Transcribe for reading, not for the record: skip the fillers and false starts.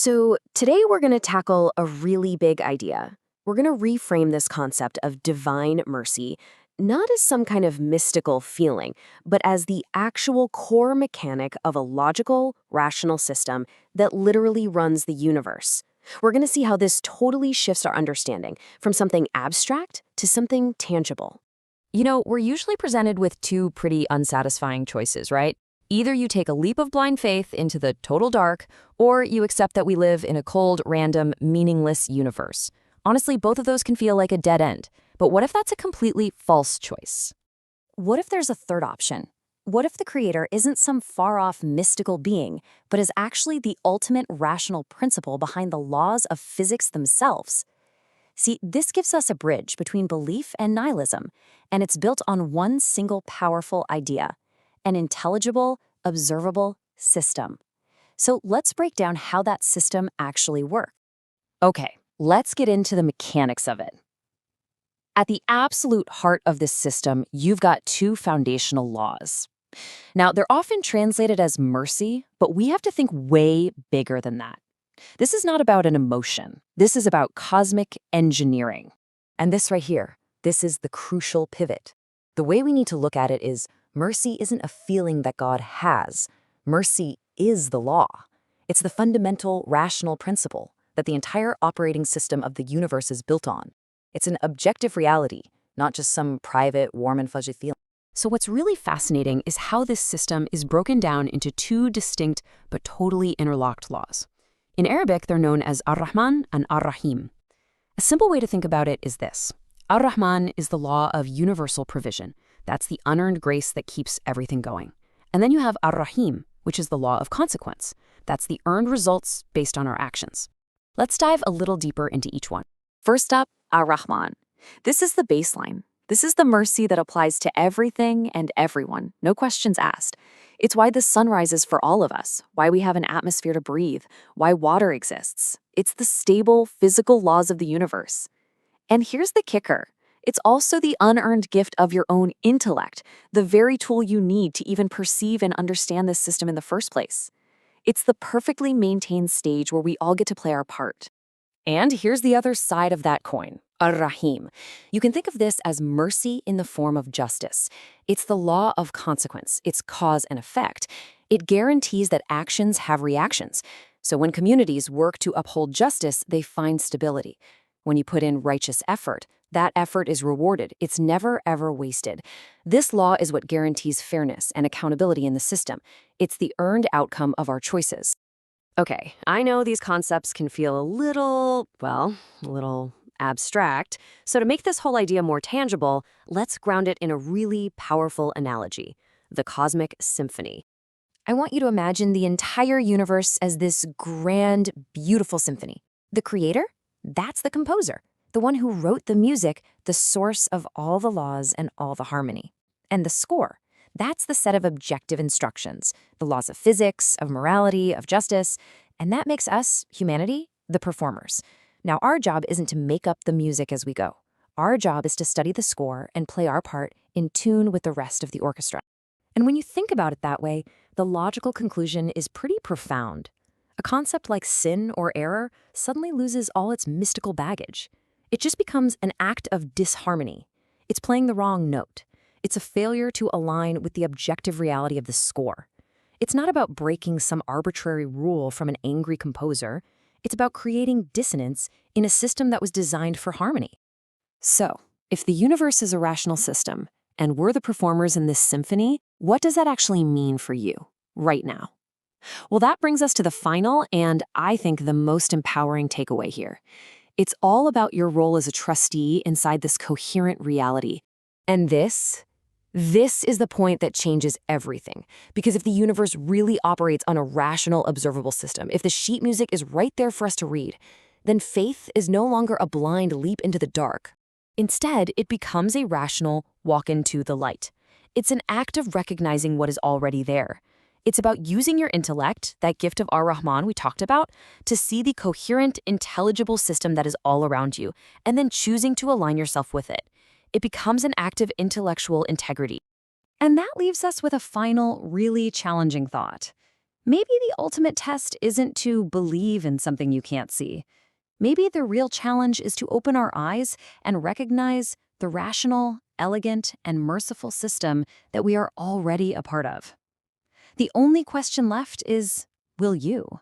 So, today we're going to tackle a really big idea. We're going to reframe this concept of divine mercy not as some kind of mystical feeling, but as the actual core mechanic of a logical, rational system that literally runs the universe. We're going to see how this totally shifts our understanding from something abstract to something tangible. We're usually presented with two pretty unsatisfying choices, right? Either you take a leap of blind faith into the total dark, or you accept that we live in a cold, random, meaningless universe. Honestly, both of those can feel like a dead end. But what if that's a completely false choice? What if there's a third option? What if the creator isn't some far-off mystical being, but is actually the ultimate rational principle behind the laws of physics themselves? See, this gives us a bridge between belief and nihilism, and it's built on one single powerful idea: an intelligible, observable system. So let's break down how that system actually works. Okay, let's get into the mechanics of it. At the absolute heart of this system, you've got two foundational laws. Now, they're often translated as mercy, but we have to think way bigger than that. This is not about an emotion. This is about cosmic engineering. And this right here, this is the crucial pivot. The way we need to look at it is mercy isn't a feeling that God has. Mercy is the law. It's the fundamental rational principle that the entire operating system of the universe is built on. It's an objective reality, not just some private, warm and fuzzy feeling. So what's really fascinating is how this system is broken down into two distinct but totally interlocked laws. In Arabic, they're known as Ar-Rahman and Ar-Raheem. A simple way to think about it is this. Ar-Rahman is the law of universal provision. That's the unearned grace that keeps everything going. And then you have Ar-Raheem, which is the law of consequence. That's the earned results based on our actions. Let's dive a little deeper into each one. First up, Ar-Rahman. This is the baseline. This is the mercy that applies to everything and everyone, no questions asked. It's why the sun rises for all of us, why we have an atmosphere to breathe, why water exists. It's the stable, physical laws of the universe. And here's the kicker. It's also the unearned gift of your own intellect, the very tool you need to even perceive and understand this system in the first place. It's the perfectly maintained stage where we all get to play our part. And here's the other side of that coin, Ar-Raheem. You can think of this as mercy in the form of justice. It's the law of consequence. It's cause and effect. It guarantees that actions have reactions. So when communities work to uphold justice, they find stability. When you put in righteous effort, that effort is rewarded. It's never, ever wasted. This law is what guarantees fairness and accountability in the system. It's the earned outcome of our choices. Okay, I know these concepts can feel a little abstract. So to make this whole idea more tangible, let's ground it in a really powerful analogy: the cosmic symphony. I want you to imagine the entire universe as this grand, beautiful symphony. The creator? That's the composer, the one who wrote the music, the source of all the laws and all the harmony. And the score? That's the set of objective instructions, the laws of physics, of morality, of justice, and that makes us, humanity, the performers. Now, our job isn't to make up the music as we go. Our job is to study the score and play our part in tune with the rest of the orchestra. And when you think about it that way, the logical conclusion is pretty profound. A concept like sin or error suddenly loses all its mystical baggage. It just becomes an act of disharmony. It's playing the wrong note. It's a failure to align with the objective reality of the score. It's not about breaking some arbitrary rule from an angry composer. It's about creating dissonance in a system that was designed for harmony. So, if the universe is a rational system, and we're the performers in this symphony, what does that actually mean for you, right now? Well, that brings us to the final and, I think, the most empowering takeaway here. It's all about your role as a trustee inside this coherent reality. And this is the point that changes everything. Because if the universe really operates on a rational, observable system, if the sheet music is right there for us to read, then faith is no longer a blind leap into the dark. Instead, it becomes a rational walk into the light. It's an act of recognizing what is already there. It's about using your intellect, that gift of Ar-Rahman we talked about, to see the coherent, intelligible system that is all around you, and then choosing to align yourself with it. It becomes an act of intellectual integrity. And that leaves us with a final, really challenging thought. Maybe the ultimate test isn't to believe in something you can't see. Maybe the real challenge is to open our eyes and recognize the rational, elegant, and merciful system that we are already a part of. The only question left is, will you?